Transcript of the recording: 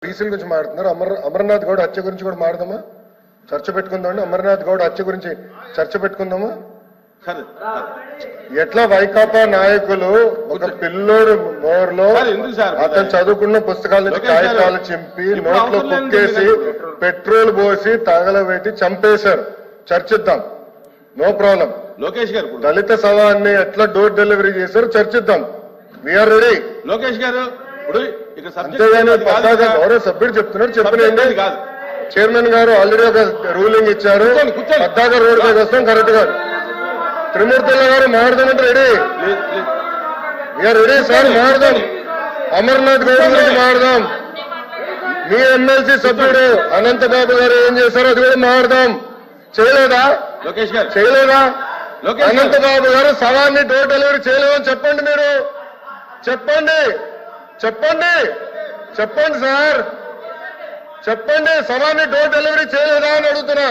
బీసీల గురించి మాట్లాడుతున్నారు. అమర్నాథ్ గౌడ్ హత్య గురించి కూడా మాట్లాడదామా? చర్చ పెట్టుకుందామండి. అమర్నాథ్ గౌడ్ హత్య గురించి చర్చ పెట్టుకుందామా? ఎట్లా వైకాపా నాయకులు ఒక పిల్లోడు మోర్లో అతను చదువుకున్న పుస్తకాల నుంచి కాగితాలు చింపి నోట్లో కుక్కేసి పెట్రోల్ పోసి తగలబెట్టి చంపేశారు. చర్చిద్దాం, నో ప్రాబ్లం. లోకేష్ గారు దళిత సవాన్ని ఎట్లా డోర్ డెలివరీ చేశారు చర్చిద్దాం. We are ready. లోకేష్ గారు అంతేగాని పద్దాక గౌరవ సభ్యుడు చెప్తున్నారు చెప్పలేండి. చైర్మన్ గారు ఆల్రెడీ ఒక రూలింగ్ ఇచ్చారు. పద్దాక రోడ్ పైకి వస్తాం. కరెక్ట్ గారు త్రిమూర్తుల గారు మాట్లాడదామంటే రెడీ. వీఆర్ రెడీ సార్, మాట్లాడదాం. అమర్నాథ్ గౌడ్ గురించి మాట్లాడదాం. మీ ఎమ్మెల్సీ సభ్యుడు అనంతబాబు గారు ఏం చేశారో అది కూడా మాట్లాడదాం. చేయలేదా? లోకేష్ గారు చేయలేదా? అనంతబాబు గారు సవాన్ని డోర్ డెలివరీ చేయలేదని చెప్పండి. మీరు చెప్పండి, చెప్పండి, చెప్పండి సార్, చెప్పండి. సవాన్ని డోర్ డెలివరీ చేయలేదా అని అడుగుతున్నా.